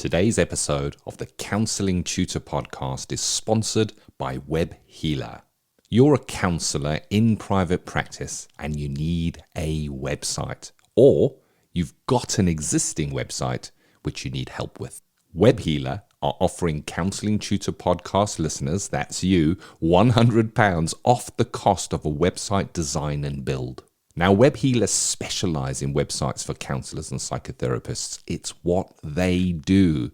Today's episode of the Counselling Tutor Podcast is sponsored by Web Healer. You're a counsellor in private practice and you need a website, or you've got an existing website which you need help with. Web Healer are offering Counselling Tutor Podcast listeners, that's you, £100 off the cost of a website design and build. Now, Web Healers specialise in websites for counsellors and psychotherapists. It's what they do.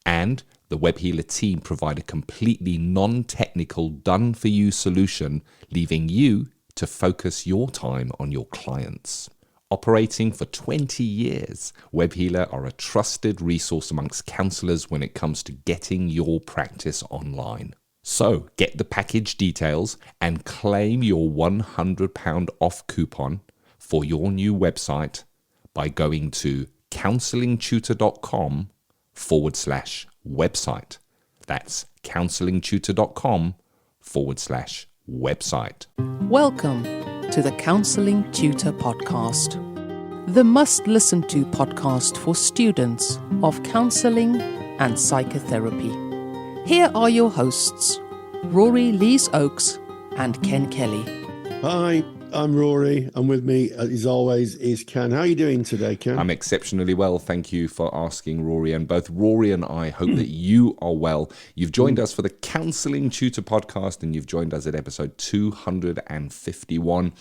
And the Web Healer team provide a completely non-technical, done-for-you solution, leaving you to focus your time on your clients. Operating for 20 years, Web Healer are a trusted resource amongst counsellors when it comes to getting your practice online. So get the package details and claim your £100 off coupon for your new website by going to counsellingtutor.com/website. That's counsellingtutor.com/website. Welcome to the Counselling Tutor Podcast, the must-listen-to podcast for students of counselling and psychotherapy. Here are your hosts, Rory Lees-Oakes and Ken Kelly. Hi, I'm Rory, and with me, as always, is Ken. How are you doing today, Ken? I'm exceptionally well. Thank you for asking, Rory. And both Rory and I hope that you are well. You've joined us for the Counselling Tutor Podcast, and you've joined us at episode 251.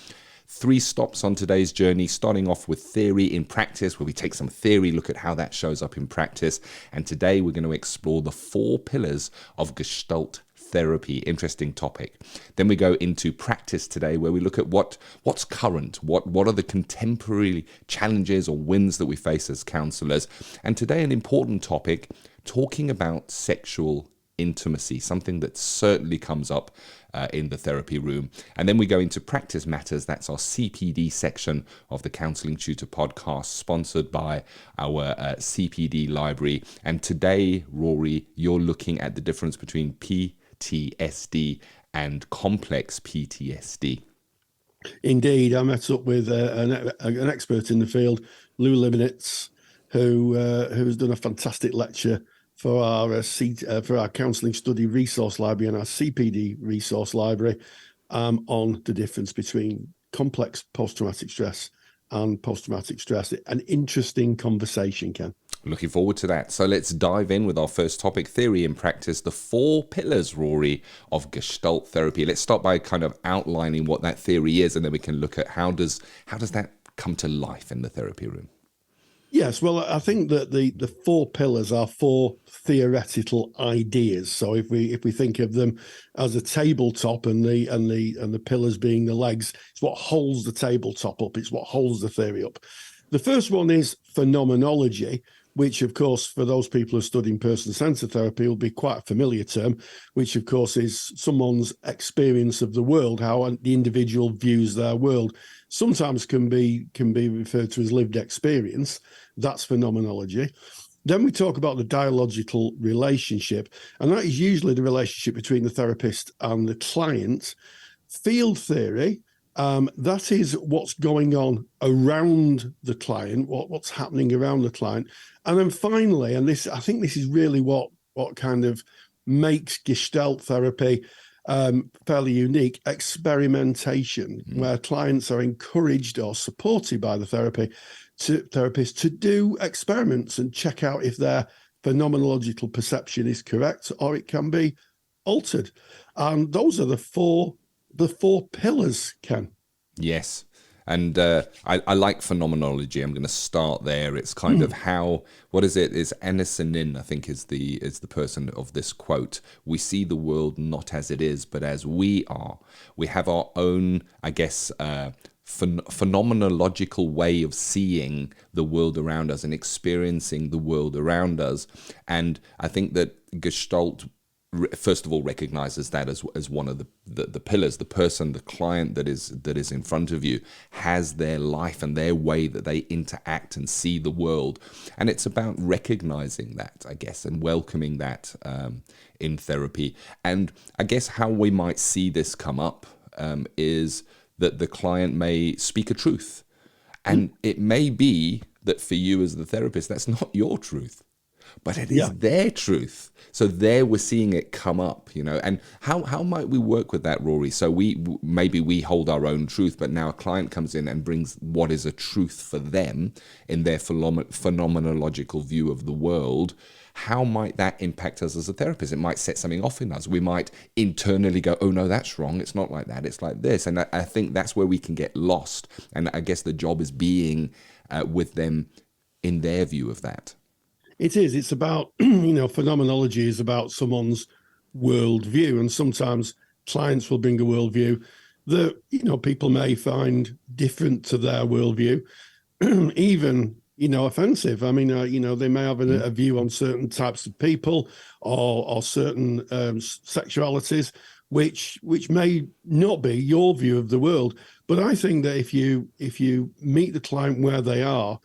3 stops on today's journey, starting off with theory in practice, where we take some theory, look at how that shows up in practice. And today we're going to explore the 4 pillars of Gestalt therapy. Interesting topic. Then we go into practice today, where we look at what's current, what are the contemporary challenges or wins that we face as counsellors. And today an important topic, talking about sexual intimacy, something that certainly comes up in the therapy room. And then we go into practice matters. That's our CPD section of the Counselling Tutor Podcast, sponsored by our CPD library. And today, Rory, you're looking at the difference between PTSD and complex PTSD. Indeed, I met up with an expert in the field, Lou Liminitz, who's done a fantastic lecture for our counselling study resource library and our CPD resource library on the difference between complex post-traumatic stress and post-traumatic stress. An interesting conversation, Ken. Looking forward to that. So let's dive in with our first topic, theory and practice, the 4 pillars, Rory, of Gestalt therapy. Let's start by kind of outlining what that theory is, and then we can look at how does that come to life in the therapy room. Yes, well, I think that the 4 pillars are 4 theoretical ideas. So if we think of them as a tabletop and the pillars being the legs, it's what holds the tabletop up. It's what holds the theory up. The first one is phenomenology, which, of course, for those people who are studying person-centered therapy, will be quite a familiar term, which, of course, is someone's experience of the world, how the individual views their world. Sometimes can be referred to as lived experience. That's phenomenology. Then we talk about the dialogical relationship, and that is usually the relationship between the therapist and the client. Field theory, that is what's going on around the client, what's happening around the client. And then finally, and I think this is really what kind of makes Gestalt therapy fairly unique, experimentation, where clients are encouraged or supported by the therapist to do experiments and check out if their phenomenological perception is correct or it can be altered. And those are the four pillars, Ken. Yes. And I like phenomenology. I'm going to start there. It's kind of how, what is it? Is Anisanin, I think, is the person of this quote. We see the world not as it is, but as we are. We have our own, I guess, phenomenological way of seeing the world around us and experiencing the world around us. And I think that Gestalt, first of all, recognizes that as one of the pillars. The person, the client that is in front of you has their life and their way that they interact and see the world. And it's about recognizing that, I guess, and welcoming that in therapy. And I guess how we might see this come up is that the client may speak a truth. And it may be that for you as the therapist, that's not your truth. but it is their truth. So there we're seeing it come up, and how might we work with that, Rory? So maybe we hold our own truth, but now a client comes in and brings what is a truth for them in their phenomenological view of the world. How might that impact us as a therapist? It might set something off in us. We might internally go, oh no, that's wrong. It's not like that. It's like this. And I think that's where we can get lost. And I guess the job is being with them in their view of that. It is. It's about, phenomenology is about someone's worldview. And sometimes clients will bring a worldview that, people may find different to their worldview, even, offensive. I mean, they may have a view on certain types of people or certain sexualities, which may not be your view of the world. But I think that if you meet the client where they are,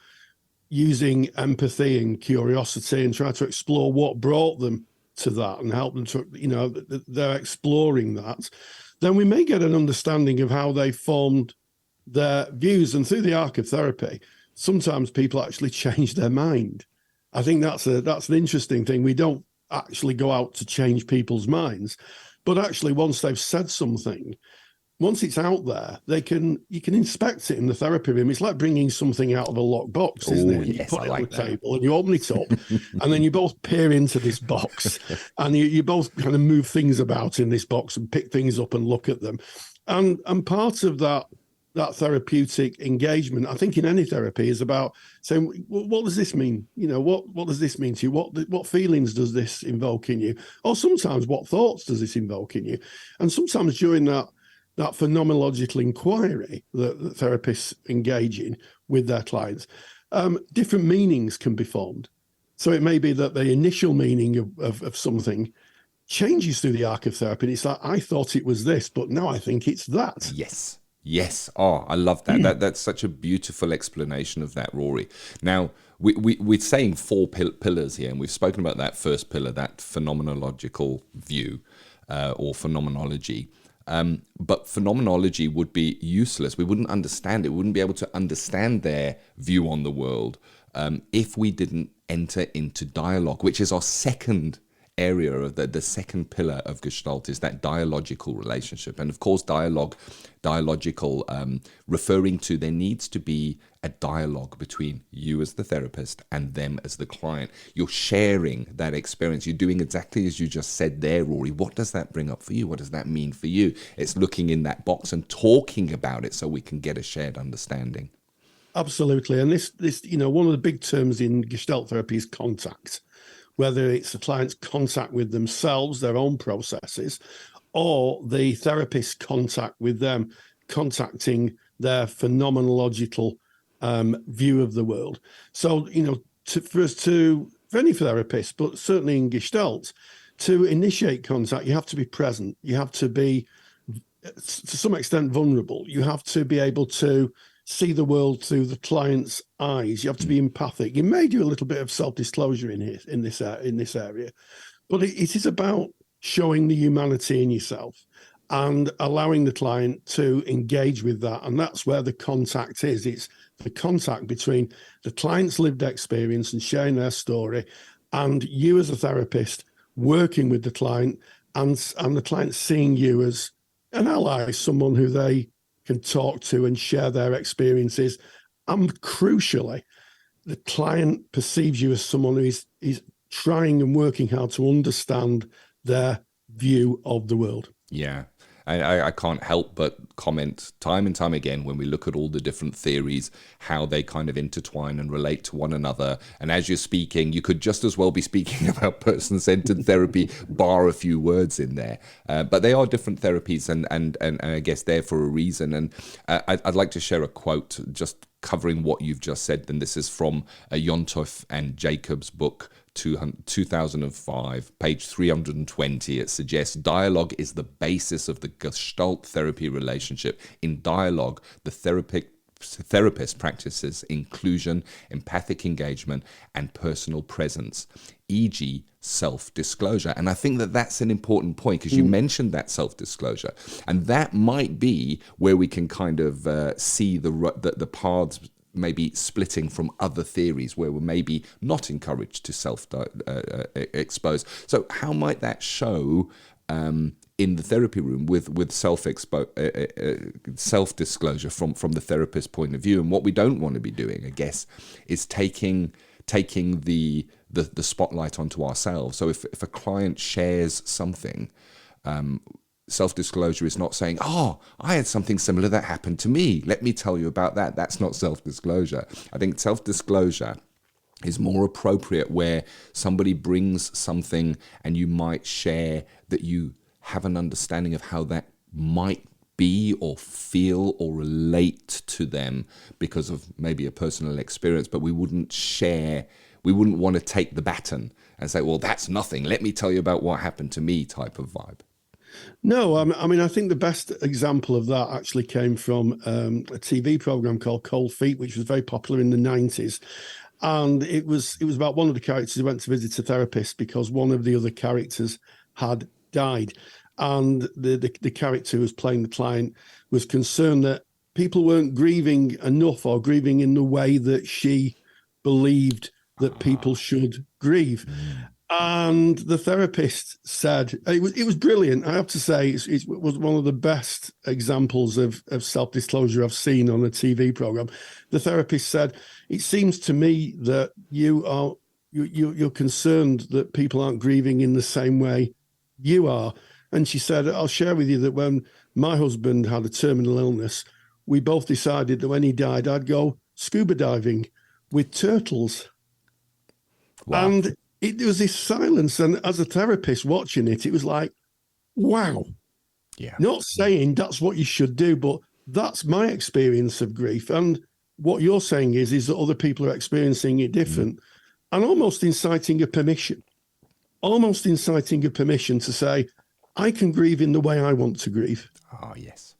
using empathy and curiosity and try to explore what brought them to that and help them to, they're exploring that, then we may get an understanding of how they formed their views. And through the arc of therapy, sometimes people actually change their mind. I think that's an interesting thing. We don't actually go out to change people's minds, but actually once they've said something, once it's out there, you can inspect it in the therapy room. It's like bringing something out of a locked box, isn't it? Yes, you put it on the table and you open it up, and then you both peer into this box, and you both kind of move things about in this box and pick things up and look at them. And part of that therapeutic engagement, I think in any therapy, is about saying, well, what does this mean? What does this mean to you? What feelings does this invoke in you? Or sometimes what thoughts does this invoke in you? And sometimes during that phenomenological inquiry that therapists engage in with their clients, different meanings can be formed. So it may be that the initial meaning of something changes through the arc of therapy. And it's like, I thought it was this, but now I think it's that. Yes. Oh, I love that. That's such a beautiful explanation of that, Rory. Now, we're saying four pillars here, and we've spoken about that first pillar, that phenomenological view or phenomenology. But phenomenology would be useless. We wouldn't understand it. We wouldn't be able to understand their view on the world if we didn't enter into dialogue, which is our second area of the second pillar of Gestalt, is that dialogical relationship. And of course, dialogical, referring to there needs to be a dialogue between you as the therapist and them as the client. You're sharing that experience. You're doing exactly as you just said there, Rory. What does that bring up for you? What does that mean for you? It's looking in that box and talking about it so we can get a shared understanding. Absolutely. And this, one of the big terms in Gestalt therapy is contact. Whether it's the client's contact with themselves, their own processes, or the therapist's contact with them, contacting their phenomenological view of the world. So, for any therapist, but certainly in Gestalt, to initiate contact, you have to be present. You have to be, to some extent, vulnerable. You have to be able to see the world through the client's eyes. You have to be empathic. You may do a little bit of self-disclosure in this area, but it is about showing the humanity in yourself and allowing the client to engage with that. And that's where the contact is. It's the contact between the client's lived experience and sharing their story, and you as a therapist working with the client, and the client seeing you as an ally, someone who they can talk to and share their experiences. And crucially, the client perceives you as someone who is trying and working hard to understand their view of the world. Yeah. I can't help but comment time and time again when we look at all the different theories, how they kind of intertwine and relate to one another. And as you're speaking, you could just as well be speaking about person-centered therapy, bar a few words in there. But they are different therapies and I guess there for a reason. And I'd like to share a quote just covering what you've just said. And this is from Yontef and Jacob's book, 2005, page 320. It suggests dialogue is the basis of the Gestalt therapy relationship. In dialogue, the therapist practices inclusion, empathic engagement, and personal presence, e.g. self-disclosure. And I think that that's an important point, because you mentioned that self-disclosure, and that might be where we can kind of see the paths maybe splitting from other theories where we're maybe not encouraged to self-expose. So how might that show in the therapy room with self-disclosure from the therapist's point of view? And what we don't want to be doing, I guess, is taking the spotlight onto ourselves. So if a client shares something, self-disclosure is not saying, oh, I had something similar that happened to me, let me tell you about that. That's not self-disclosure. I think self-disclosure is more appropriate where somebody brings something and you might share that you have an understanding of how that might be or feel or relate to them because of maybe a personal experience, but we wouldn't want to take the baton and say, well, that's nothing, let me tell you about what happened to me type of vibe. No, I mean, I think the best example of that actually came from a TV program called Cold Feet, which was very popular in the 90s. And it was about one of the characters who went to visit a therapist because one of the other characters had died. And the character who was playing the client was concerned that people weren't grieving enough or grieving in the way that she believed that people should grieve. And the therapist said, it was brilliant. I have to say, it was one of the best examples of self-disclosure I've seen on a TV program. The therapist said, it seems to me that you're concerned that people aren't grieving in the same way you are. And she said, I'll share with you that when my husband had a terminal illness, we both decided that when he died, I'd go scuba diving with turtles. Wow. And there was this silence. And as a therapist watching it, it was like, wow. Yeah. Not saying that's what you should do, but that's my experience of grief. And what you're saying is that other people are experiencing it different and almost inciting a permission to say, I can grieve in the way I want to grieve. Oh, yes.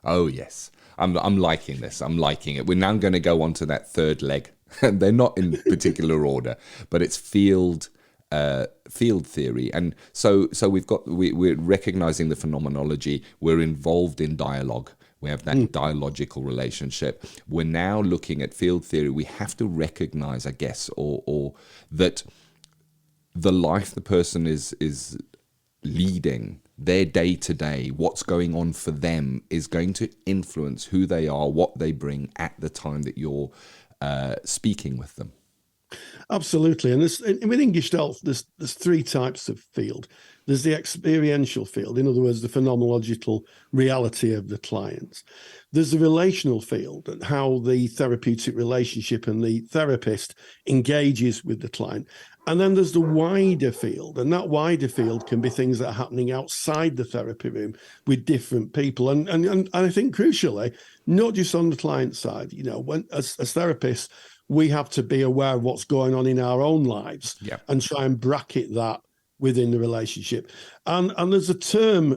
Oh, yes. I'm liking this. I'm liking it. We're now going to go on to that third leg. They're not in particular order, but it's field theory. And so we're recognizing the phenomenology. We're involved in dialogue. We have that dialogical relationship. We're now looking at field theory. We have to recognize, I guess, or that the life the person is leading, their day to day, what's going on for them is going to influence who they are, what they bring at the time that you're speaking with them. Absolutely. And within Gestalt, there's three types of field. There's the experiential field, in other words, the phenomenological reality of the client. There's the relational field and how the therapeutic relationship and the therapist engages with the client. And then there's the wider field, and that wider field can be things that are happening outside the therapy room with different people. And I think crucially, not just on the client side, when as therapists, we have to be aware of what's going on in our own lives and try and bracket that within the relationship. And there's a term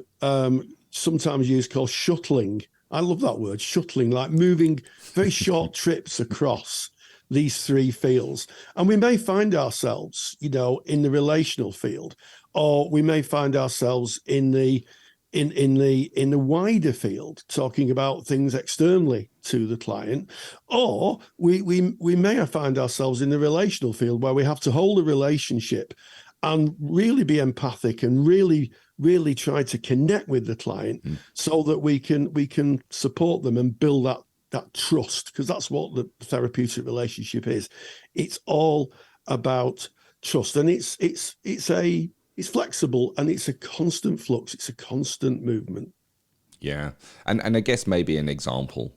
sometimes used called shuttling. I love that word, shuttling, like moving very short trips across these three fields. And we may find ourselves, in the relational field, or we may find ourselves in the wider field, talking about things externally to the client, or we may find ourselves in the relational field where we have to hold a relationship and really be empathic and really try to connect with the client so that we can support them and build that trust, because that's what the therapeutic relationship is. It's all about trust, and it's flexible and it's a constant flux. It's a constant movement. Yeah. And I guess maybe an example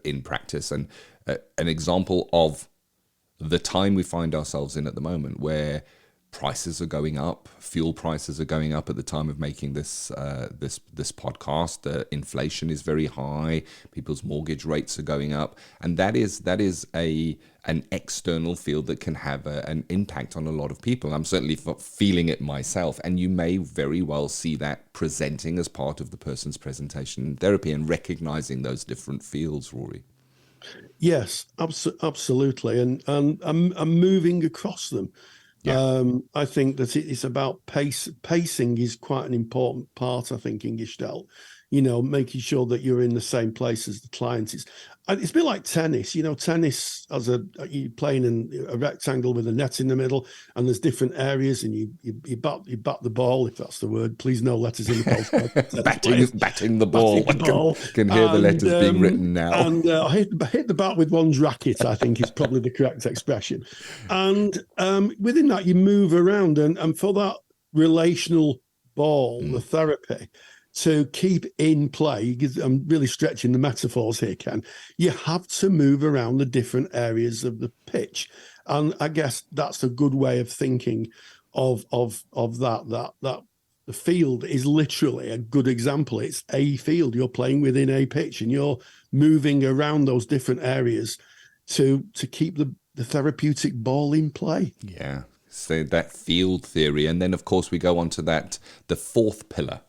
in practice and an example of the time we find ourselves in at the moment where prices are going up, fuel prices are going up at the time of making this podcast. Inflation is very high. People's mortgage rates are going up, and that is an external field that can have an impact on a lot of people. I'm certainly feeling it myself, and you may very well see that presenting as part of the person's presentation in therapy and recognizing those different fields, Rory. Yes, absolutely, and I'm moving across them. Yeah. I think that it's about pacing is quite an important part, I think, in Gestalt. making sure that you're in the same place as the client. It's a bit like tennis. Tennis as you're playing in a rectangle with a net in the middle, and there's different areas, and you bat the ball, if that's the word. Please, no letters in the postcode. batting the ball. Batting the ball. Can hear the letters being written now. And hit the bat with one's racket, I think is probably the correct expression. And within that, you move around, and for that relational ball, the therapy, to keep in play, because I'm really stretching the metaphors here, Ken, you have to move around the different areas of the pitch. And I guess that's a good way of thinking of that the field is literally a good example. It's a field. You're playing within a pitch, and you're moving around those different areas to keep the therapeutic ball in play. Yeah. So that field theory. And then, of course, we go on to the fourth pillar,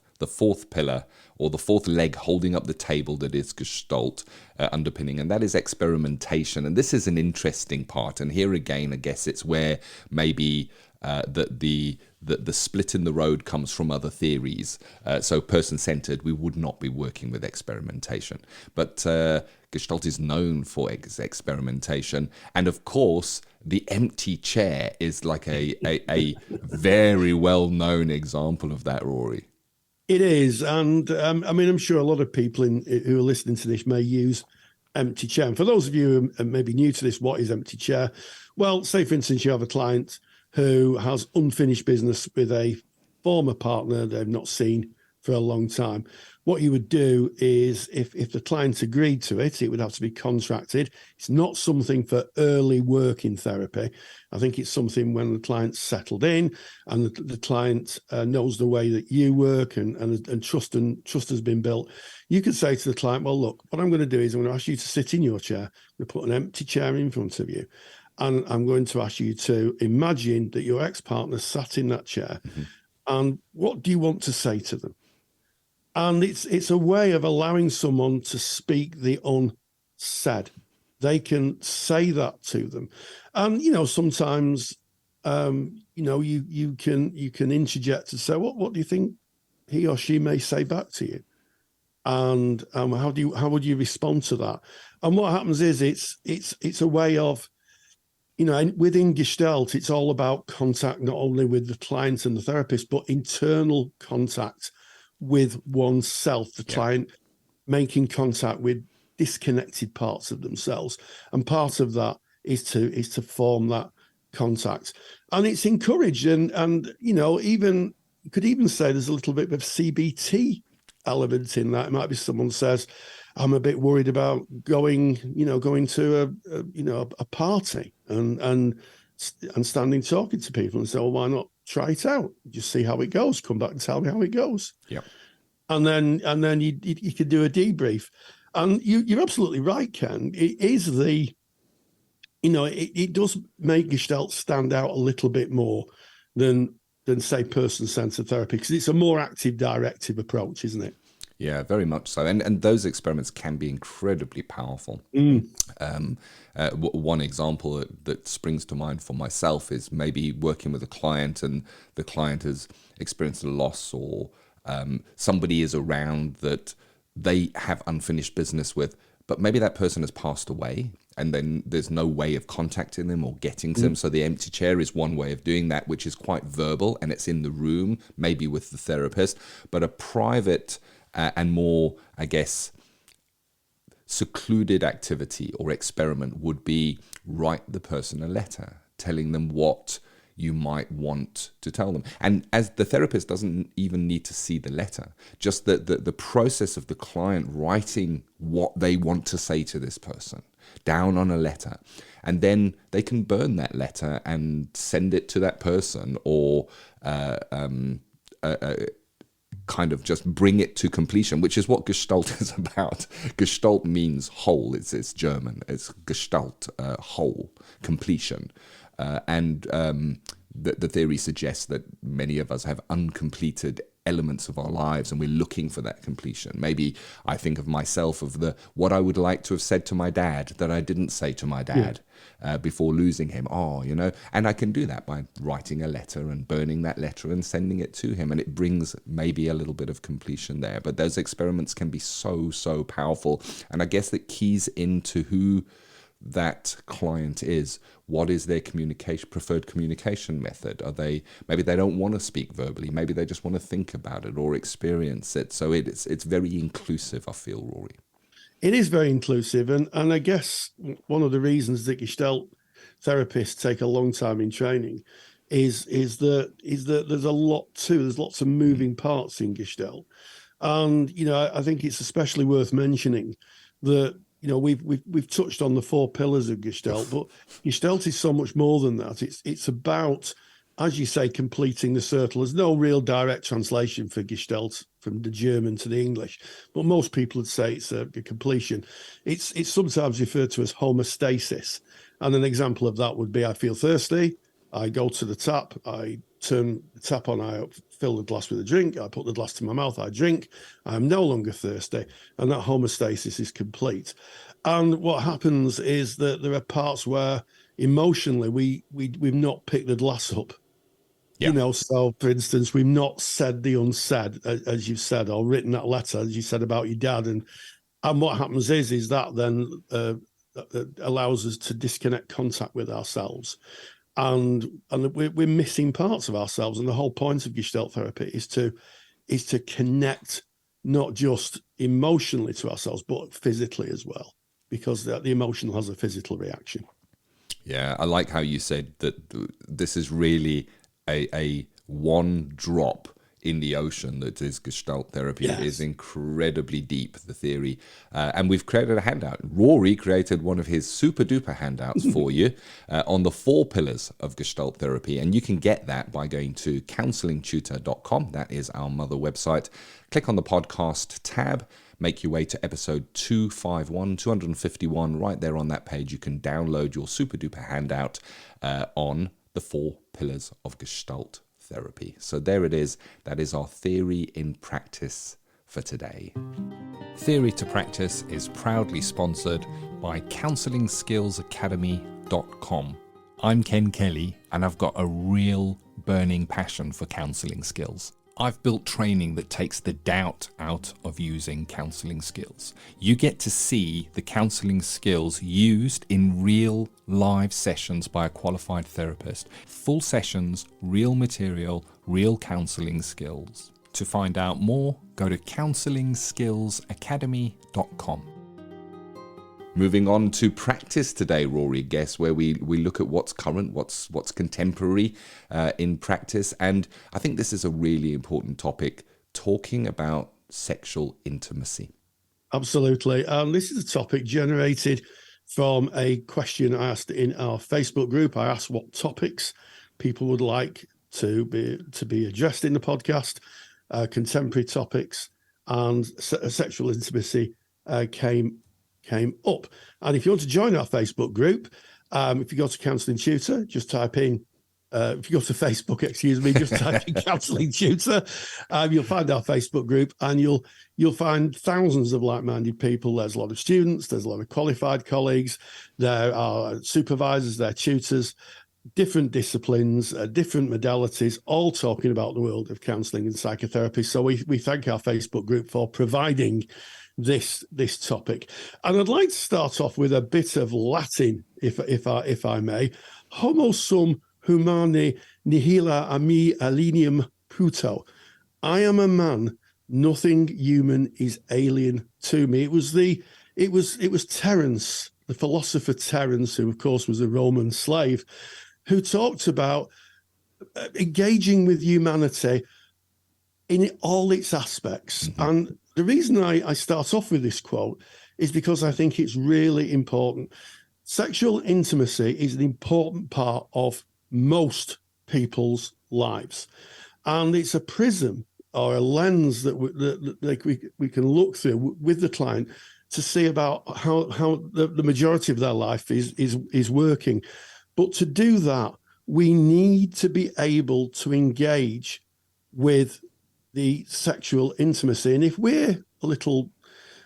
or the fourth leg holding up the table, that is Gestalt underpinning, and that is experimentation. And this is an interesting part. And here again, I guess it's where maybe the split in the road comes from other theories. So person-centered, we would not be working with experimentation. But Gestalt is known for experimentation. And of course, the empty chair is like a very well-known example of that, Rory. It is. And I'm sure a lot of people who are listening to this may use empty chair. And for those of you who may be new to this, what is empty chair? Well, say, for instance, you have a client who has unfinished business with a former partner they've not seen for a long time. What you would do is, if the client agreed to it, it would have to be contracted. It's not something for early work in therapy. I think it's something when the client's settled in and the client knows the way that you work and trust has been built. You could say to the client, well, look, what I'm going to do is I'm going to ask you to sit in your chair. I'm going to put an empty chair in front of you. And I'm going to ask you to imagine that your ex-partner sat in that chair. Mm-hmm. And what do you want to say to them? And it's a way of allowing someone to speak the unsaid. They can say that to them. And, sometimes, you can interject and say, what do you think he or she may say back to you? And how would you respond to that? And what happens is it's a way of, within Gestalt, it's all about contact, not only with the client and the therapist, but internal contact with oneself, the client making contact with disconnected parts of themselves. And part of that is to form that contact. And it's encouraged. And even you could even say there's a little bit of CBT element in that. It might be someone says, I'm a bit worried about going to a party and standing talking to people, and say, well, why not try it out? Just see how it goes. Come back and tell me how it goes. Yeah. And then you could do a debrief. And you're absolutely right, Ken. It is it does make Gestalt stand out a little bit more than say person-centered therapy, because it's a more active, directive approach, isn't it? Yeah, very much so. And those experiments can be incredibly powerful. One example that springs to mind for myself is maybe working with a client, and the client has experienced a loss, or somebody is around that they have unfinished business with, but maybe that person has passed away, and then there's no way of contacting them or getting to them. So the empty chair is one way of doing that, which is quite verbal, and it's in the room, maybe with the therapist. But a private and more, I guess, secluded activity or experiment would be write the person a letter telling them what you might want to tell them. And as the therapist doesn't even need to see the letter, just the process of the client writing what they want to say to this person down on a letter, and then they can burn that letter and send it to that person, or kind of just bring it to completion, which is what Gestalt is about. Gestalt means whole. It's German. It's Gestalt, whole, completion. And the theory suggests that many of us have uncompleted elements of our lives and we're looking for that completion. Maybe I think of myself of what I would like to have said to my dad that I didn't say to my dad before losing him. And I can do that by writing a letter and burning that letter and sending it to him. And it brings maybe a little bit of completion there. But those experiments can be so, so powerful. And I guess that keys into who that client is. What is their preferred communication method? Maybe they don't want to speak verbally, maybe they just want to think about it or experience it. So it's very inclusive, I feel, Rory. It is very inclusive, and I guess one of the reasons that Gestalt therapists take a long time in training is that there's a lot there's lots of moving parts in Gestalt. And I think it's especially worth mentioning that we've touched on the 4 pillars of Gestalt, but Gestalt is so much more than that. It's about, as you say, completing the circle. There's no real direct translation for Gestalt from the German to the English, but most people would say it's a completion. It's sometimes referred to as homeostasis. And an example of that would be, I feel thirsty, I go to the tap, I turn the tap on, I fill the glass with a drink, I put the glass to my mouth, I drink, I'm no longer thirsty, and that homeostasis is complete. And what happens is that there are parts where emotionally we've not picked the glass up. Yeah. So for instance, we've not said the unsaid, as you've said, or written that letter, as you said about your dad. And what happens is that then allows us to disconnect contact with ourselves. And we're missing parts of ourselves. And the whole point of Gestalt therapy is to connect not just emotionally to ourselves, but physically as well, because the emotional has a physical reaction. Yeah, I like how you said that this is really a one drop in the ocean that is Gestalt therapy. Yes. It is incredibly deep, the theory. And we've created a handout. Rory created one of his super duper handouts for you on the 4 pillars of Gestalt therapy. And you can get that by going to counsellingtutor.com. That is our mother website. Click on the podcast tab. Make your way to episode 251. Right there on that page, you can download your super duper handout on the 4 pillars of Gestalt therapy. So there it is. That is our theory in practice for today. Theory to Practice is proudly sponsored by CounsellingSkillsAcademy.com. I'm Ken Kelly, and I've got a real burning passion for counselling skills. I've built training that takes the doubt out of using counselling skills. You get to see the counselling skills used in real live sessions by a qualified therapist. Full sessions, real material, real counselling skills. To find out more, go to CounsellingSkillsAcademy.com. Moving on to practice today, Rory, guess where we look at what's current, what's contemporary in practice. And I think this is a really important topic, talking about sexual intimacy. Absolutely. This is a topic generated from a question I asked in our Facebook group. I asked what topics people would like to be addressed in the podcast, contemporary topics, and sexual intimacy came up. And if you want to join our Facebook group, if you go to Counselling Tutor, just type in, if you go to Facebook, just type in Counselling Tutor, you'll find our Facebook group, and you'll find thousands of like-minded people. There's a lot of students, there's a lot of qualified colleagues, there are supervisors, there are tutors, different disciplines, different modalities, all talking about the world of counselling and psychotherapy. So we thank our Facebook group for providing this topic. And I'd like to start off with a bit of Latin, if I may. Homo sum humani nihila a me alenium puto. I am a man, nothing human is alien to me. It was Terence, the philosopher Terence, who of course was a Roman slave, who talked about engaging with humanity in all its aspects. Mm-hmm. And the reason I start off with this quote is because I think it's really important. Sexual intimacy is an important part of most people's lives. And it's a prism or a lens that we can look through with the client to see about how the majority of their life is working. But to do that, we need to be able to engage with the sexual intimacy. And if we're a little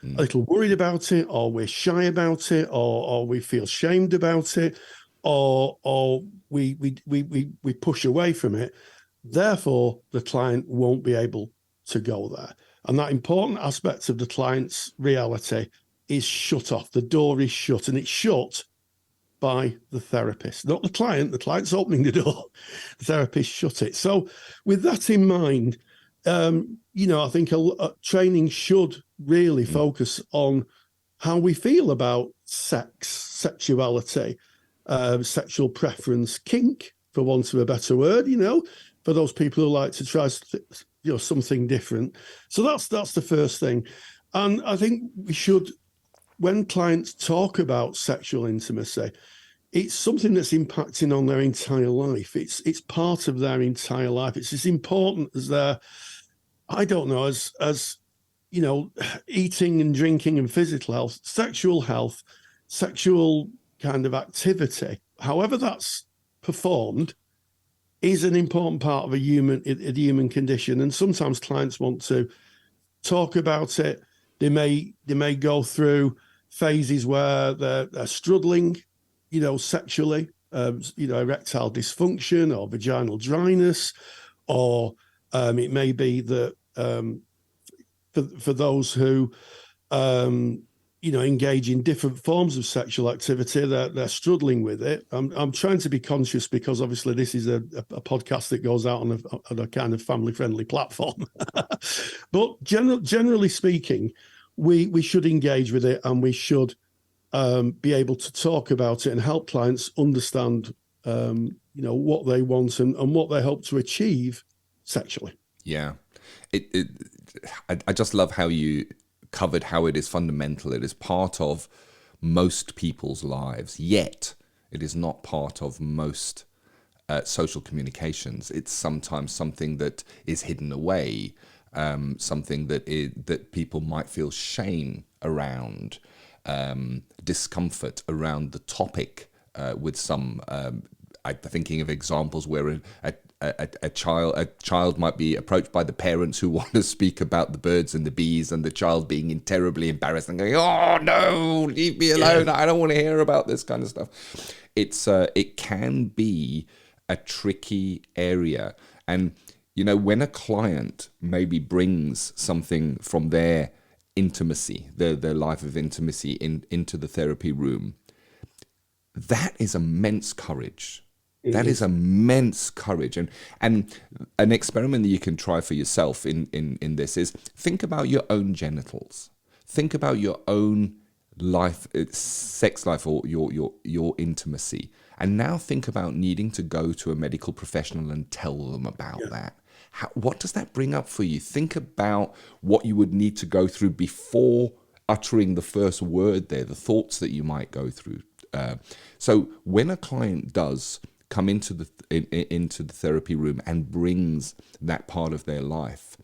worried about it, or we're shy about it, or we feel shamed about it, or we push away from it, therefore the client won't be able to go there. And that important aspect of the client's reality is shut off. The door is shut, and it's shut by the therapist, not the client. The client's opening the door. The therapist shut it. So with that in mind, I think training should really focus on how we feel about sex, sexuality, sexual preference, kink, for want of a better word, for those people who like to try something different. So that's the first thing. And I think we should, when clients talk about sexual intimacy, it's something that's impacting on their entire life. It's part of their entire life. It's as important as their, I don't know, as eating and drinking and physical health, sexual kind of activity, however that's performed, is an important part of a human condition. And sometimes clients want to talk about it. They may go through phases where they're struggling, sexually, erectile dysfunction or vaginal dryness, or it may be that for those who engage in different forms of sexual activity, they're struggling with it. I'm trying to be conscious, because obviously this is a podcast that goes out on a kind of family-friendly platform. But generally speaking, we should engage with it, and we should be able to talk about it and help clients understand what they want and what they hope to achieve sexually. Yeah. I just love how you covered how it is fundamental. It is part of most people's lives, yet it is not part of most social communications. It's sometimes something that is hidden away, something that people might feel shame around, discomfort around the topic, with some. I'm thinking of examples where a child might be approached by the parents who want to speak about the birds and the bees, and the child being terribly embarrassed and going, "Oh no, leave me alone! I don't want to hear about this kind of stuff." It can be a tricky area, and when a client maybe brings something from their intimacy, their life of intimacy into the therapy room, that is immense courage. That is immense courage. And an experiment that you can try for yourself in this is, think about your own genitals. Think about your own life, sex life, or your intimacy. And now think about needing to go to a medical professional and tell them about that. What does that bring up for you? Think about what you would need to go through before uttering the first word there, the thoughts that you might go through. So when a client does come into the therapy room and brings that part of their life,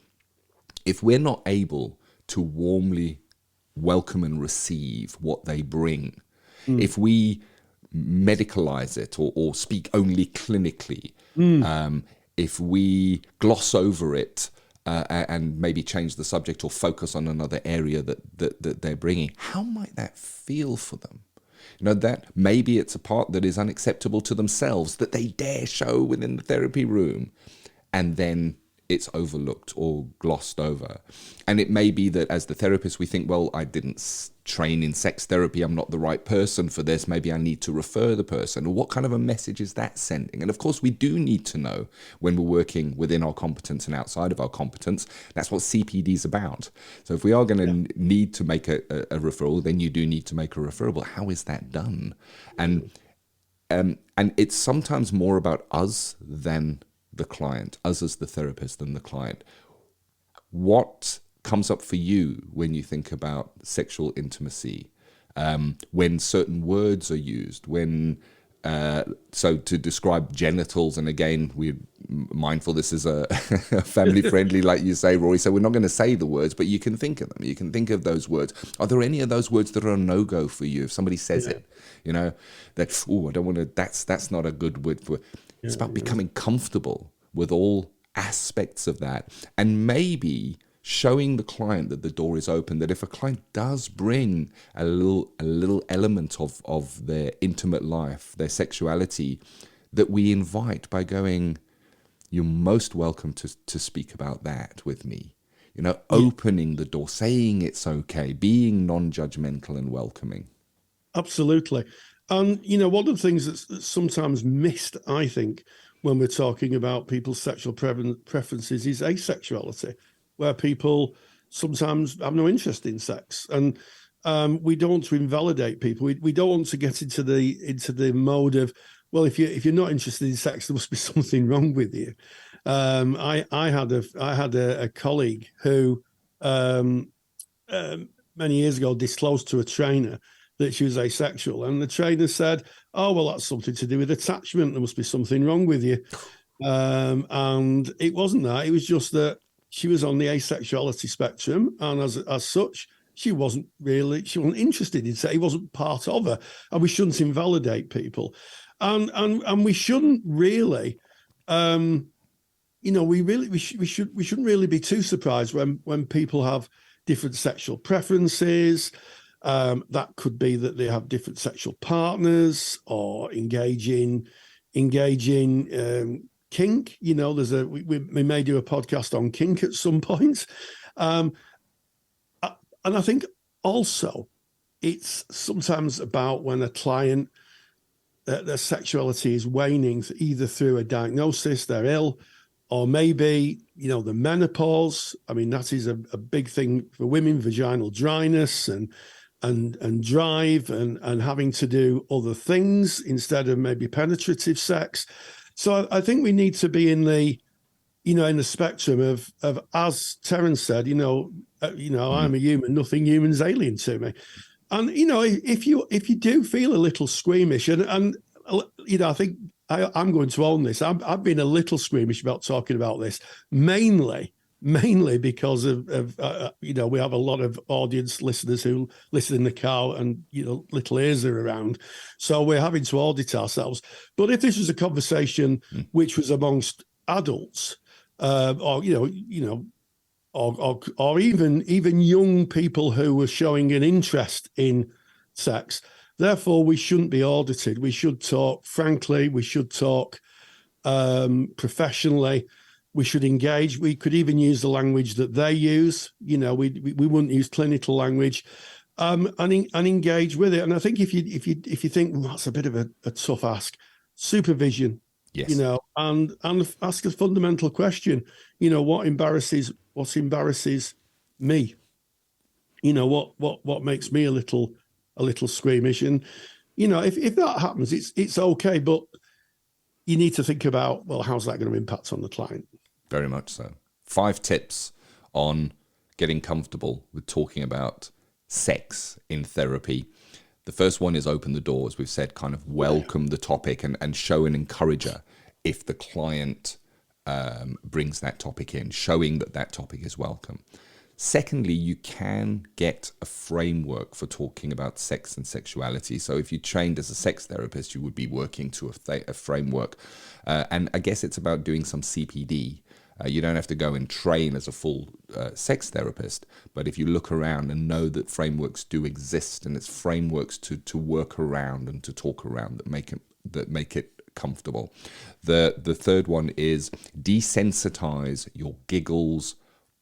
if we're not able to warmly welcome and receive what they bring, if we medicalize it or speak only clinically, if we gloss over it and maybe change the subject or focus on another area that they're bringing, how might that feel for them? That maybe it's a part that is unacceptable to themselves that they dare show within the therapy room, and then it's overlooked or glossed over. And it may be that as the therapist, we think, well, I didn't train in sex therapy. I'm not the right person for this. Maybe I need to refer the person. What kind of a message is that sending? And of course, we do need to know when we're working within our competence and outside of our competence. That's what CPD is about. So if we are going to need to make a referral, then you do need to make a referral. But how is that done? And it's sometimes more about us than the client, us as the therapist than the client. What comes up for you when you think about sexual intimacy, when certain words are used, so to describe genitals, and again, we're mindful this is a family friendly, like you say, Rory, so we're not going to say the words, but you can think of them. You can think of those words. Are there any of those words that are a no-go for you? If somebody says it, that, I don't want to, that's not a good word for it. It's about becoming comfortable with all aspects of that, and maybe showing the client that the door is open, that if a client does bring a little element of their intimate life, their sexuality, that we invite by going, you're most welcome to speak about that with me. You know, opening the door, saying it's okay, being non-judgmental and welcoming. Absolutely. And, you know, one of the things that's sometimes missed, I think, when we're talking about people's sexual preferences is asexuality, where people sometimes have no interest in sex. And we don't want to invalidate people. We don't want to get into the mode of, well, if you're not interested in sex, there must be something wrong with you. I had a colleague who many years ago disclosed to a trainer that she was asexual, and the trainer said, "Oh, well, that's something to do with attachment. There must be something wrong with you." And it wasn't that. It was just that she was on the asexuality spectrum, and as such, she wasn't interested in sex. It wasn't part of her, and we shouldn't invalidate people, and we shouldn't really. You know, we shouldn't really be too surprised when people have different sexual preferences. That could be that they have different sexual partners or engage in kink. You know, we may do a podcast on kink at some point. And I think also it's sometimes about when a client, their sexuality is waning, either through a diagnosis, they're ill, or maybe, you know, the menopause. I mean, that is a big thing for women, vaginal dryness and drive and having to do other things instead of maybe penetrative sex. So I think we need to be in the spectrum of as Terence said, I'm a human, nothing human's alien to me. And, you know, if you do feel a little squeamish, and you know, I think I'm going to own this. I've been a little squeamish about talking about this, mainly because of we have a lot of audience listeners who listen in the car and, you know, little ears are around. So we're having to audit ourselves. But if this was a conversation which was amongst adults, or even young people who were showing an interest in sex, therefore we shouldn't be audited. We should talk frankly. We should talk professionally. We should engage. We could even use the language that they use. You know, we wouldn't use clinical language, and engage with it. And I think if you think, well, that's a bit of a tough ask, supervision. Yes. You know, and ask a fundamental question. You know, what embarrasses me? You know, what makes me a little squeamish? And, you know, if that happens, it's okay, but you need to think about, well, how's that going to impact on the client? Very much so. 5 tips on getting comfortable with talking about sex in therapy. The first one is open the door, as we've said, kind of welcome the topic and show an encourager if the client brings that topic in, showing that topic is welcome. Secondly, you can get a framework for talking about sex and sexuality. So if you trained as a sex therapist, you would be working to a framework. And I guess it's about doing some CPD. You don't have to go and train as a full sex therapist, but if you look around and know that frameworks do exist, and it's frameworks to work around and to talk around that make it comfortable. The third one is desensitize your giggles,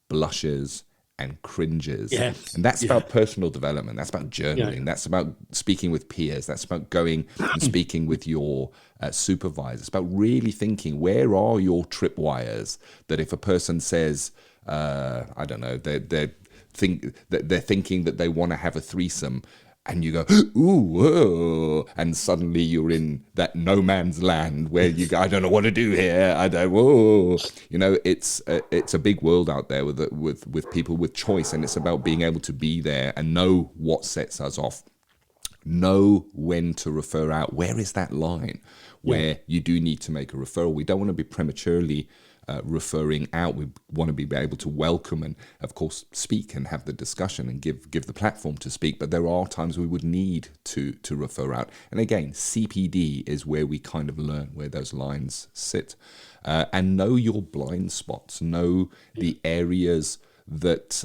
blushes, and cringes. Yes. And that's about personal development. That's about journaling. Yeah. That's about speaking with peers. That's about going and speaking with your supervisor. It's about really thinking, where are your tripwires? That if a person says, I don't know, they're thinking that they want to have a threesome, and you go, ooh, whoa, and suddenly you're in that no man's land where you go, I don't know what to do here. Whoa. You know, it's a big world out there with people with choice, and it's about being able to be there and know what sets us off. Know when to refer out. Where is that line where you do need to make a referral? We don't want to be prematurely referring out. We want to be able to welcome and, of course, speak and have the discussion and give the platform to speak. But there are times we would need to refer out. And again, CPD is where we kind of learn where those lines sit. And know your blind spots, know the areas that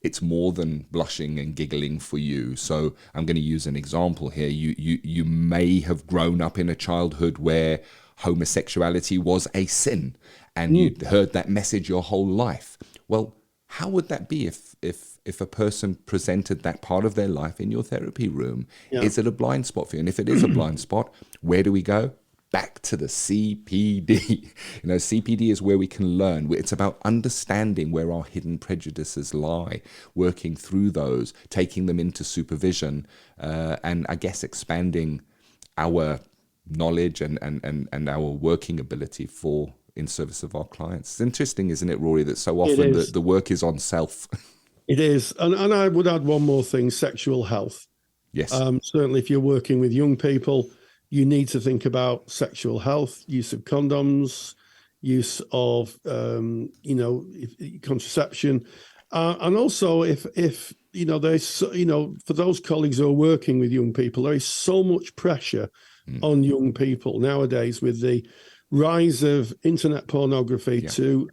it's more than blushing and giggling for you. So I'm going to use an example here. You may have grown up in a childhood where homosexuality was a sin, and you'd heard that message your whole life. Well, how would that be if a person presented that part of their life in your therapy room? Yeah. Is it a blind spot for you? And if it is a blind spot, where do we go? Back to the CPD. CPD is where we can learn. It's about understanding where our hidden prejudices lie, working through those, taking them into supervision, and I guess expanding our knowledge and our working ability in service of our clients. It's interesting, isn't it, Rory, that so often the work is on self. It is. And I would add one more thing, sexual health. Yes. Certainly if you're working with young people, you need to think about sexual health, use of condoms, use of, contraception. And also if there's, for those colleagues who are working with young people, there is so much pressure on young people nowadays with the rise of internet pornography to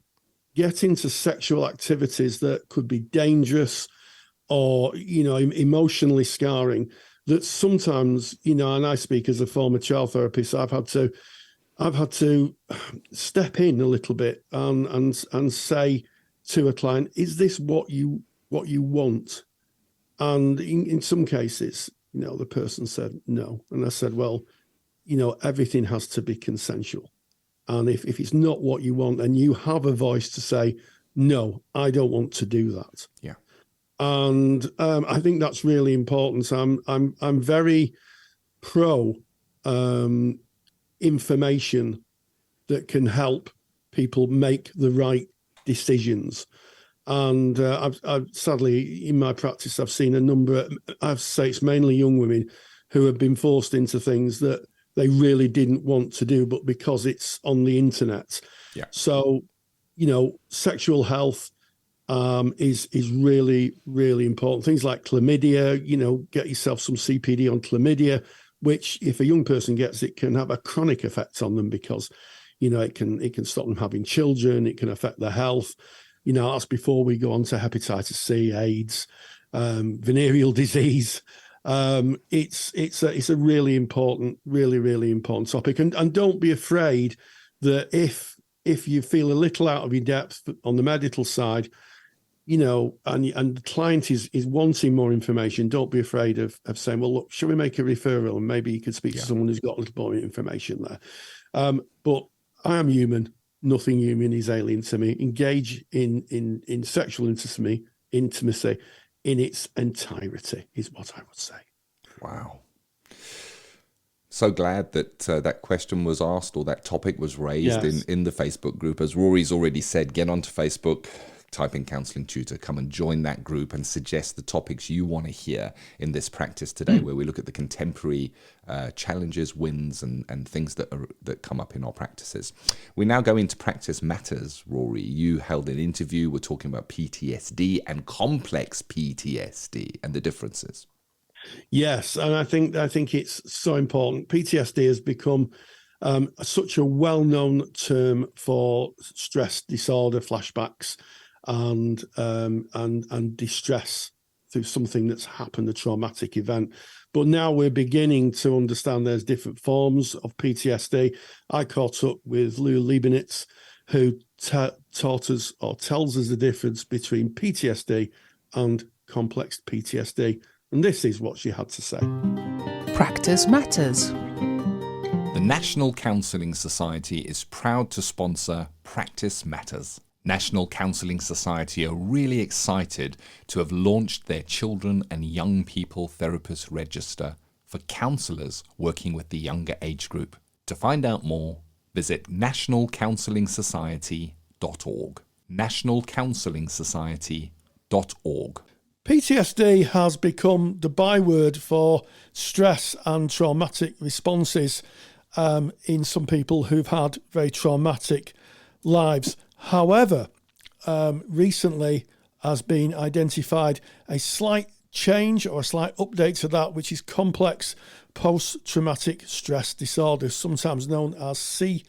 get into sexual activities that could be dangerous or, emotionally scarring. That sometimes, and I speak as a former child therapist, I've had to step in a little bit and say to a client, is this what you want? And in some cases, the person said no. And I said, well, everything has to be consensual. And if it's not what you want, then you have a voice to say, no, I don't want to do that. Yeah. And I think that's really important. I'm very pro information that can help people make the right decisions. And I've sadly, in my practice, I've seen a number. I'd say it's mainly young women who have been forced into things that they really didn't want to do, but because it's on the internet. Yeah. So, sexual health is really, really important. Things like chlamydia, get yourself some CPD on chlamydia, which if a young person gets it can have a chronic effect on them because, it can stop them having children. It can affect their health. That's before we go on to hepatitis C, AIDS, venereal disease. It's a really important, really important topic. And don't be afraid that if you feel a little out of your depth on the medical side, and the client is wanting more information, don't be afraid of saying, well, look, shall we make a referral? And maybe you could speak to someone who's got a little more information there. But I am human. Nothing human is alien to me. Engage in sexual intimacy in its entirety is what I would say. Wow. So glad that that question was asked or that topic was raised in the Facebook group. As Rory's already said, get onto Facebook, type in Counselling Tutor, come and join that group and suggest the topics you want to hear in this practice today, where we look at the contemporary challenges, wins, and things that come up in our practices. We now go into Practice Matters, Rory. You held an interview. We're talking about PTSD and complex PTSD and the differences. Yes, and I think it's so important. PTSD has become such a well-known term for stress disorder, flashbacks, and distress through something that's happened, a traumatic event. But now we're beginning to understand there's different forms of PTSD. I caught up with Lou Liebnitz, who taught us or tells us the difference between PTSD and complex PTSD. And this is what she had to say. Practice Matters. The National Counselling Society is proud to sponsor Practice Matters. National Counselling Society are really excited to have launched their Children and Young People Therapist Register for counsellors working with the younger age group. To find out more, visit nationalcounsellingsociety.org. nationalcounsellingsociety.org. PTSD has become the byword for stress and traumatic responses in some people who've had very traumatic lives. However, recently has been identified a slight change or a slight update to that, which is complex post-traumatic stress disorder, sometimes known as CPTSD.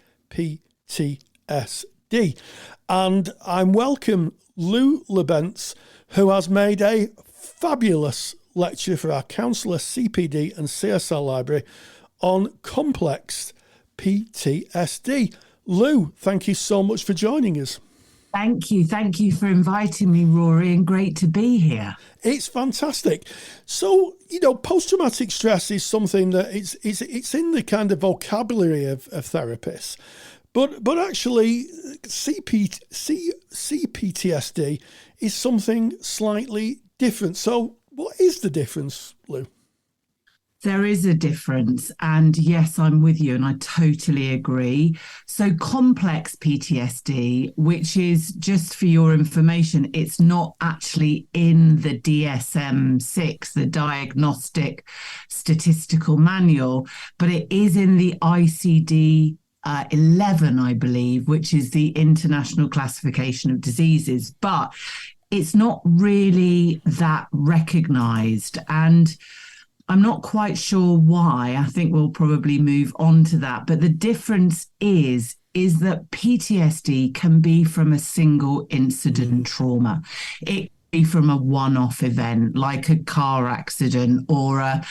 And I'm welcome Lou Lebentz, who has made a fabulous lecture for our counsellor, CPD and CSL library on complex PTSD. Lou, thank you so much for joining us. Thank you. Thank you for inviting me, Rory, and great to be here. It's fantastic. So, post-traumatic stress is something that it's in the kind of vocabulary of therapists. But actually, CPTSD is something slightly different. So what is the difference, Lou? There is a difference. And yes, I'm with you and I totally agree. So complex PTSD, which is, just for your information, it's not actually in the DSM-6, the Diagnostic Statistical Manual, but it is in the ICD 11, I believe, which is the International Classification of Diseases. But it's not really that recognized. And I'm not quite sure why. I think we'll probably move on to that. But the difference is that PTSD can be from a single incident trauma. It can be from a one-off event like a car accident or a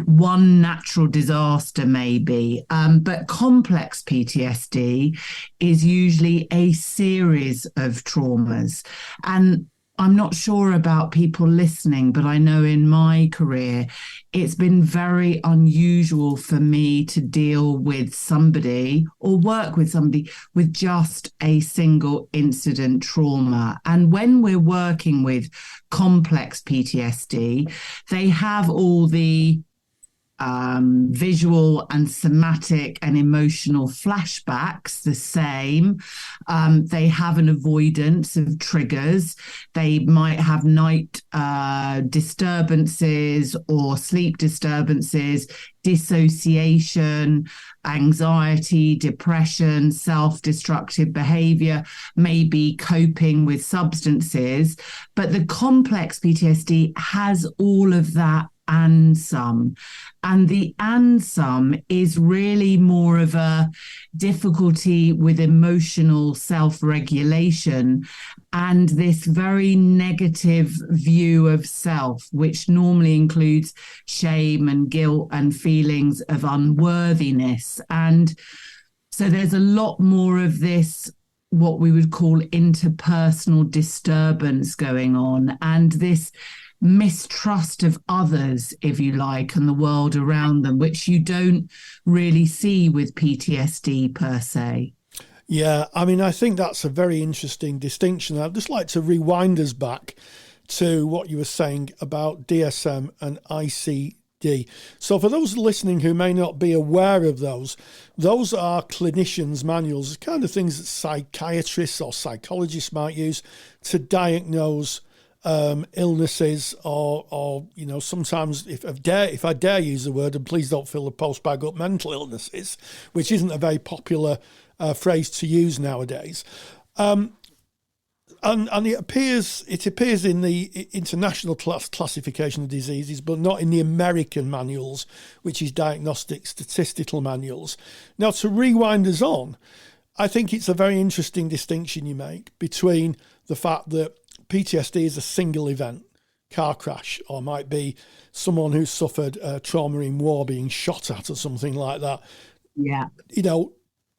one natural disaster maybe. But complex PTSD is usually a series of traumas. And I'm not sure about people listening, but I know in my career, it's been very unusual for me to deal with somebody or work with somebody with just a single incident trauma. And when we're working with complex PTSD, they have all the visual and somatic and emotional flashbacks the same. They have an avoidance of triggers. They might have night disturbances or sleep disturbances, dissociation, anxiety, depression, self-destructive behavior, maybe coping with substances. But the complex PTSD has all of that and some. And the and some is really more of a difficulty with emotional self-regulation and this very negative view of self, which normally includes shame and guilt and feelings of unworthiness. And so there's a lot more of this, what we would call interpersonal disturbance going on, and this mistrust of others, if you like, and the world around them, which you don't really see with PTSD per se. Yeah, I mean, I think that's a very interesting distinction. I'd just like to rewind us back to what you were saying about DSM and ICD. So for those listening who may not be aware of those are clinicians' manuals, the kind of things that psychiatrists or psychologists might use to diagnose illnesses or sometimes if I dare use the word, and please don't fill the post bag up, mental illnesses, which isn't a very popular phrase to use nowadays. And it appears in the International Classification of Diseases, but not in the American manuals, which is Diagnostic Statistical Manuals. Now, to rewind us on, I think it's a very interesting distinction you make between the fact that PTSD is a single event, car crash, or might be someone who suffered trauma in war being shot at or something like that. Yeah.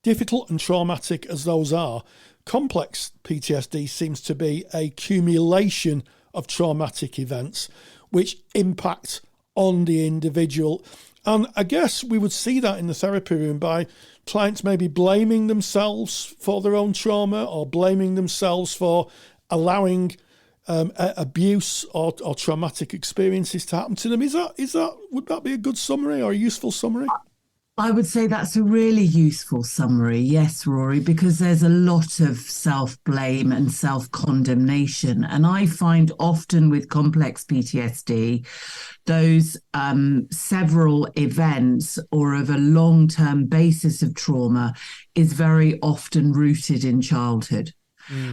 Difficult and traumatic as those are, complex PTSD seems to be a accumulation of traumatic events which impact on the individual. And I guess we would see that in the therapy room by clients maybe blaming themselves for their own trauma or blaming themselves for allowing abuse or traumatic experiences to happen to them. Would that be a good summary or a useful summary? I would say that's a really useful summary. Yes, Rory, because there's a lot of self-blame and self-condemnation. And I find often with complex PTSD, those several events or of a long-term basis of trauma is very often rooted in childhood.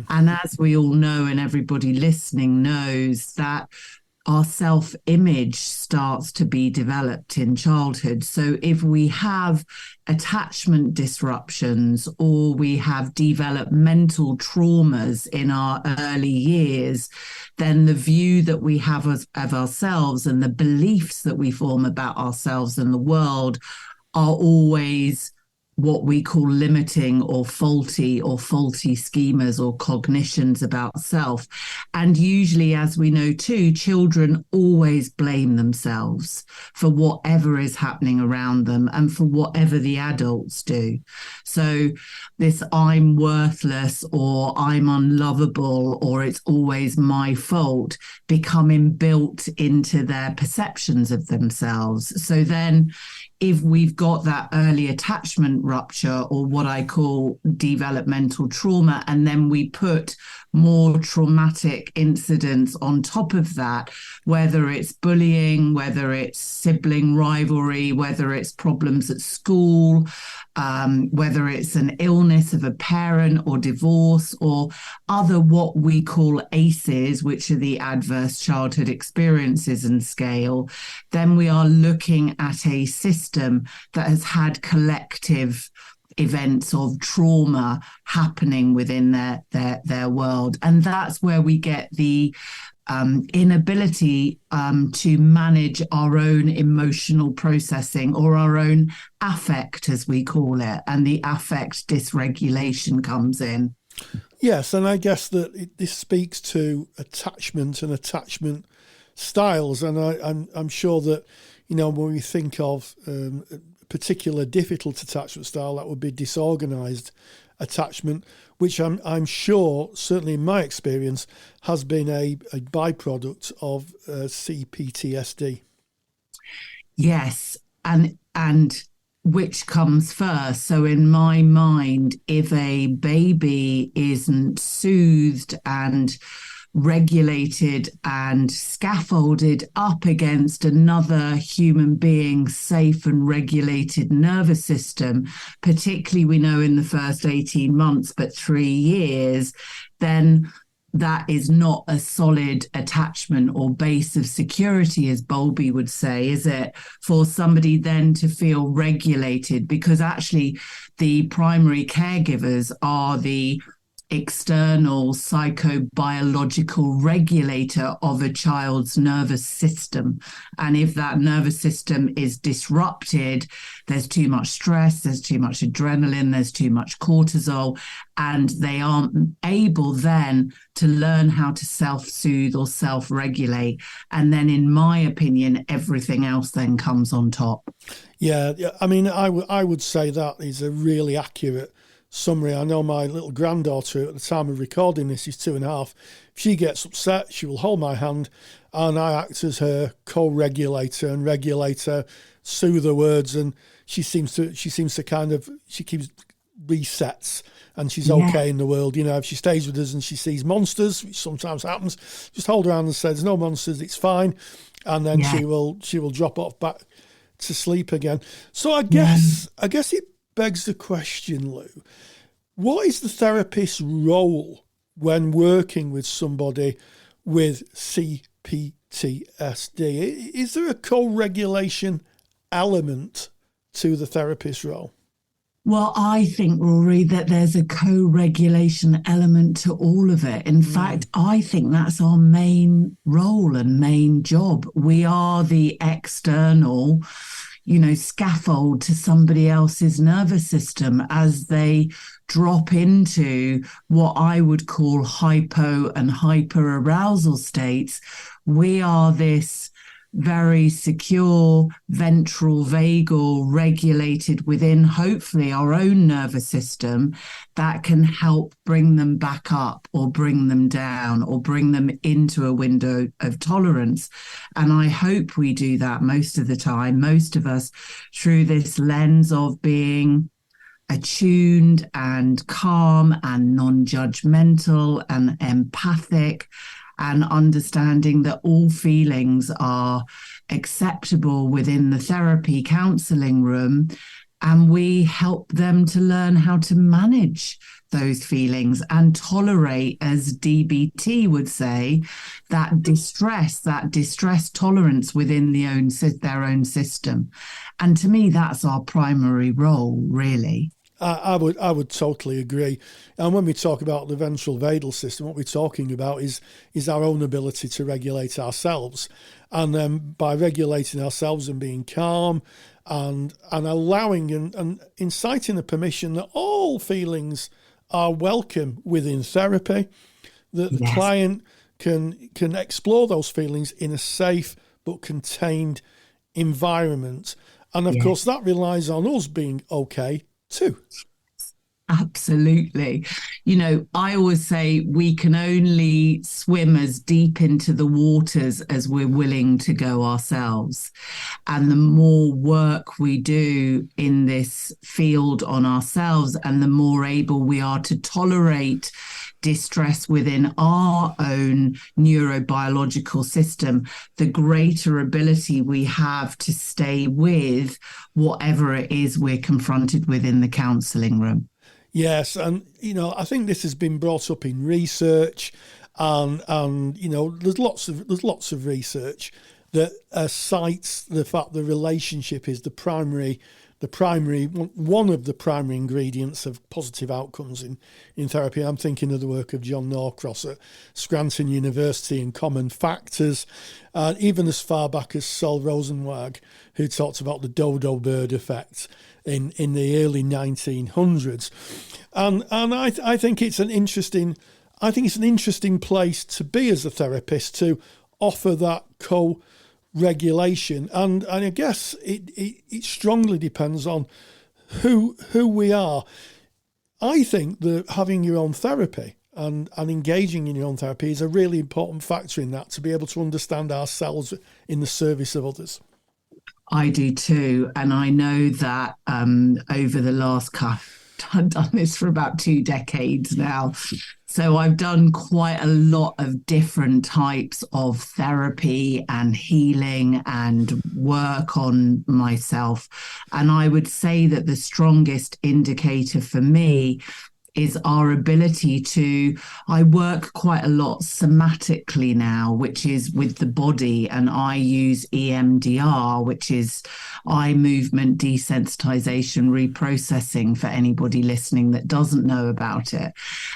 And as we all know, and everybody listening knows, that our self-image starts to be developed in childhood. So if we have attachment disruptions or we have developmental traumas in our early years, then the view that we have of ourselves and the beliefs that we form about ourselves and the world are always what we call limiting or faulty schemas or cognitions about self. And usually, as we know too, children always blame themselves for whatever is happening around them and for whatever the adults do. So this I'm worthless or I'm unlovable or it's always my fault becoming built into their perceptions of themselves. So then if we've got that early attachment rupture or what I call developmental trauma, and then we put more traumatic incidents on top of that, whether it's bullying, whether it's sibling rivalry, whether it's problems at school, whether it's an illness of a parent or divorce or other what we call ACEs, which are the adverse childhood experiences and scale, then we are looking at a system that has had collective events of trauma happening within their world. And that's where we get the inability to manage our own emotional processing or our own affect, as we call it, and the affect dysregulation comes in. Yes, and I guess that this speaks to attachment and attachment styles, and I'm sure that, you know, when we think of a particular difficult attachment style, that would be disorganized attachment, which I'm sure, certainly in my experience, has been a byproduct of CPTSD. Yes, and which comes first? So in my mind, if a baby isn't soothed and regulated and scaffolded up against another human being's safe and regulated nervous system, particularly we know in the first 18 months, but 3 years, then that is not a solid attachment or base of security, as Bowlby would say, is it? For somebody then to feel regulated, because actually the primary caregivers are the external psychobiological regulator of a child's nervous system. And if that nervous system is disrupted, there's too much stress, there's too much adrenaline, there's too much cortisol, and they aren't able then to learn how to self-soothe or self-regulate. And then, in my opinion, everything else then comes on top. Yeah, I mean, I would say that is a really accurate summary. I know my little granddaughter at the time of recording this is 2.5. If she gets upset, she will hold my hand and I act as her co-regulator and regulator, soothe her words, and she keeps resets and she's okay in the world. You know, if she stays with us and she sees monsters, which sometimes happens, just hold her hand and say, there's no monsters, it's fine. And then she will drop off back to sleep again. So I guess it begs the question, Lou, what is the therapist's role when working with somebody with CPTSD? Is there a co-regulation element to the therapist's role? Well, I think, Rory, that there's a co-regulation element to all of it. In fact, I think that's our main role and main job. We are the external, scaffold to somebody else's nervous system as they drop into what I would call hypo and hyper arousal states. We are this very secure ventral vagal regulated within hopefully our own nervous system that can help bring them back up or bring them down or bring them into a window of tolerance. And I hope we do that most of the time, most of us, through this lens of being attuned and calm and non-judgmental and empathic, and understanding that all feelings are acceptable within the therapy counselling room, and we help them to learn how to manage those feelings and tolerate, as DBT would say, that distress tolerance within their own system. And to me, that's our primary role, really. I would totally agree. And when we talk about the ventral vagal system, what we're talking about is our own ability to regulate ourselves. And then by regulating ourselves and being calm and allowing and inciting the permission that all feelings are welcome within therapy, that the client can explore those feelings in a safe but contained environment. And of course, that relies on us being okay too. Absolutely. You know, I always say we can only swim as deep into the waters as we're willing to go ourselves. And the more work we do in this field on ourselves, and the more able we are to tolerate distress within our own neurobiological system, the greater ability we have to stay with whatever it is we're confronted with in the counselling room. Yes, and I think this has been brought up in research, and there's lots of research that cites the fact the relationship is one of the primary ingredients of positive outcomes in therapy. I'm thinking of the work of John Norcross at Scranton University and Common Factors, and even as far back as Sol Rosenwag, who talked about the dodo bird effect in the early 1900s. And I think it's an interesting place to be as a therapist, to offer that co-regulation. And I guess it strongly depends on who we are. I think that having your own therapy and engaging in your own therapy is a really important factor in that, to be able to understand ourselves in the service of others. I do too. And I know that over the last I've done this for about 2 decades now. So I've done quite a lot of different types of therapy and healing and work on myself. And I would say that the strongest indicator for me is our ability I work quite a lot somatically now, which is with the body, and I use EMDR, which is eye movement desensitization reprocessing, for anybody listening that doesn't know about it.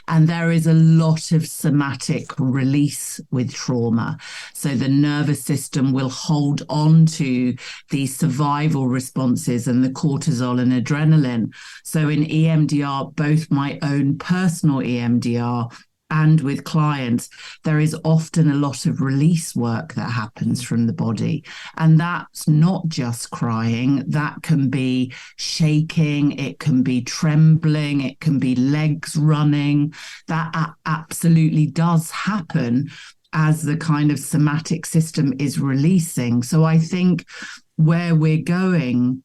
And there is a lot of somatic release with trauma. So the nervous system will hold on to these survival responses and the cortisol and adrenaline. So in EMDR, both my own personal EMDR and with clients, there is often a lot of release work that happens from the body. And that's not just crying. That can be shaking. It can be trembling. It can be legs running. That absolutely does happen as the kind of somatic system is releasing. So I think where we're going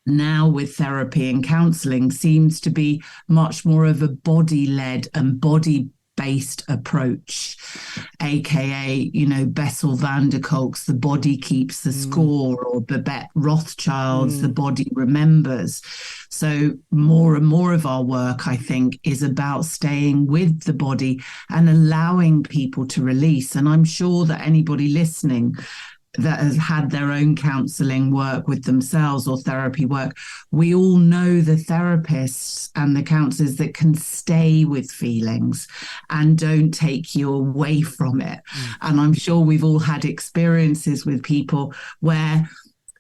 now with therapy and counselling seems to be much more of a body-led and body-based approach, aka, Bessel van der Kolk's The Body Keeps the Score, or Babette Rothschild's The Body Remembers. So more and more of our work, I think, is about staying with the body and allowing people to release. And I'm sure that anybody listening that has had their own counselling work with themselves or therapy work, we all know the therapists and the counsellors that can stay with feelings and don't take you away from it. And I'm sure we've all had experiences with people where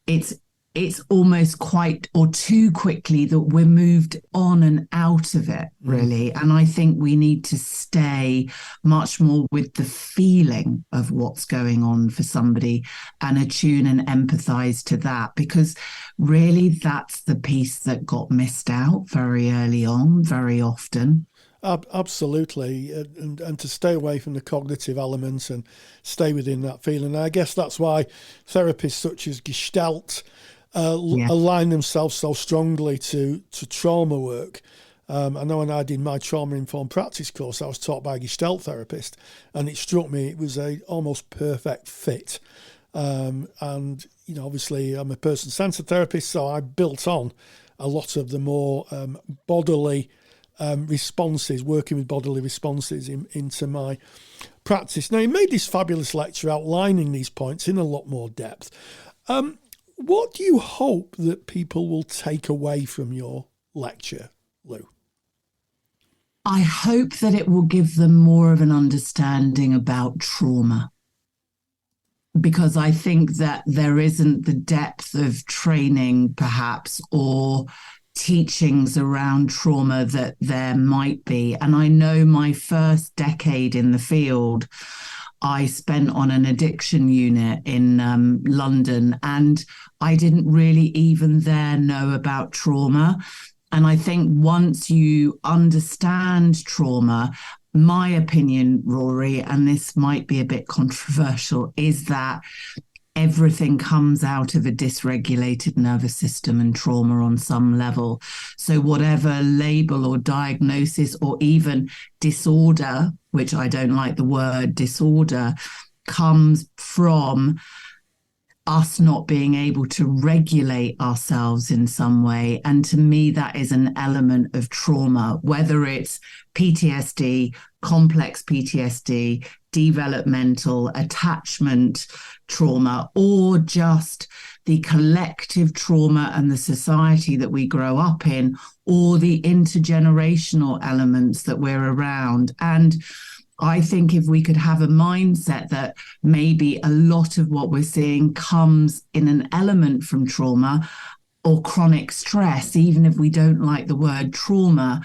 it's it's almost quite or too quickly that we're moved on and out of it, really. And I think we need to stay much more with the feeling of what's going on for somebody and attune and empathize to that, because really that's the piece that got missed out very early on, very often. Absolutely, and to stay away from the cognitive elements and stay within that feeling. And I guess that's why therapists such as Gestalt align themselves so strongly to trauma work. I know when I did my trauma-informed practice course, I was taught by a Gestalt therapist, and it struck me it was a almost perfect fit. And obviously I'm a person-centered therapist, so I built on a lot of the more bodily responses, working with bodily responses into my practice. Now, he made this fabulous lecture outlining these points in a lot more depth. What do you hope that people will take away from your lecture, Lou? I hope that it will give them more of an understanding about trauma, because I think that there isn't the depth of training, perhaps, or teachings around trauma that there might be. And I know my first decade in the field, I spent on an addiction unit in London, and I didn't really even there know about trauma. And I think once you understand trauma, my opinion, Rory, and this might be a bit controversial, is that everything comes out of a dysregulated nervous system and trauma on some level. So whatever label or diagnosis or even disorder, which I don't like the word disorder, comes from us not being able to regulate ourselves in some way. And to me, that is an element of trauma, whether it's PTSD, complex PTSD, developmental attachment trauma, or just the collective trauma and the society that we grow up in, or the intergenerational elements that we're around. And I think if we could have a mindset that maybe a lot of what we're seeing comes in an element from trauma or chronic stress, even if we don't like the word trauma,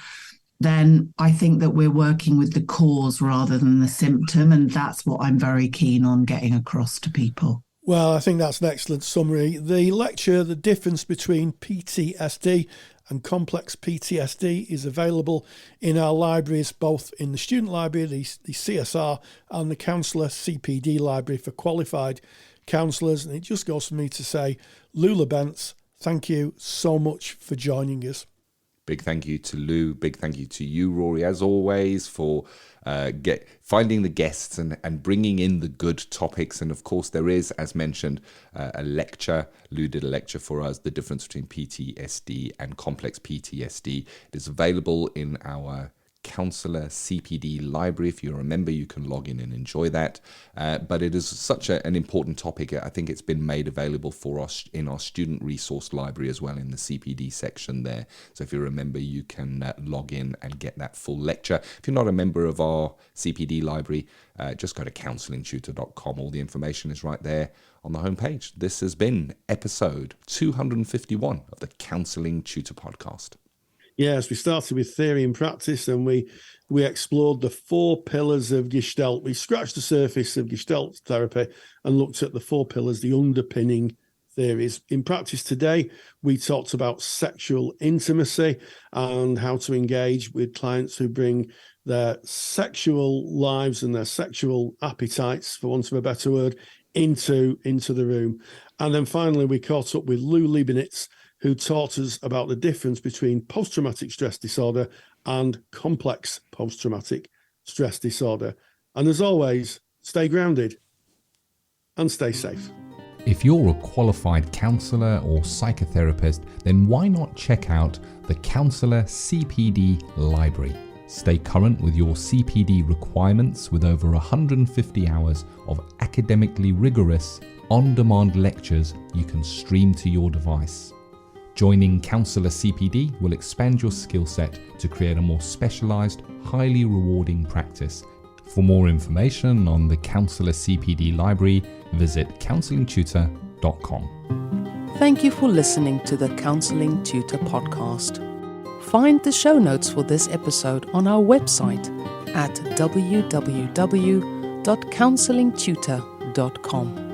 then I think that we're working with the cause rather than the symptom. And that's what I'm very keen on getting across to people. Well, I think that's an excellent summary. The lecture, The Difference Between PTSD and Complex PTSD, is available in our libraries, both in the student library, the CSR, and the counsellor CPD library for qualified counsellors. And it just goes for me to say, Lou LeBentz, thank you so much for joining us. Big thank you to Lou. Big thank you to you, Rory, as always, for finding the guests and bringing in the good topics. And of course, there is, as mentioned, a lecture. Lou did a lecture for us, The Difference Between PTSD and Complex PTSD. It is available in our Counsellor CPD library. If you're a member, you can log in and enjoy that. But it is such an important topic. I think it's been made available for us in our student resource library as well, in the CPD section there. So if you're a member, you can log in and get that full lecture. If you're not a member of our CPD library, just go to counsellingtutor.com. All the information is right there on the homepage. This has been episode 251 of the Counselling Tutor Podcast. Yes, we started with theory and practice, and we explored the 4 pillars of Gestalt. We scratched the surface of Gestalt therapy and looked at the 4 pillars, the underpinning theories. In practice today, we talked about sexual intimacy and how to engage with clients who bring their sexual lives and their sexual appetites, for want of a better word, into the room. And then finally, we caught up with Lou Leibniz, who taught us about the difference between post-traumatic stress disorder and complex post-traumatic stress disorder. And as always, stay grounded and stay safe. If you're a qualified counsellor or psychotherapist, then why not check out the Counsellor CPD library? Stay current with your CPD requirements with over 150 hours of academically rigorous, on-demand lectures you can stream to your device. Joining Counsellor CPD will expand your skill set to create a more specialised, highly rewarding practice. For more information on the Counsellor CPD library, visit counsellingtutor.com. Thank you for listening to the Counselling Tutor Podcast. Find the show notes for this episode on our website at www.counsellingtutor.com.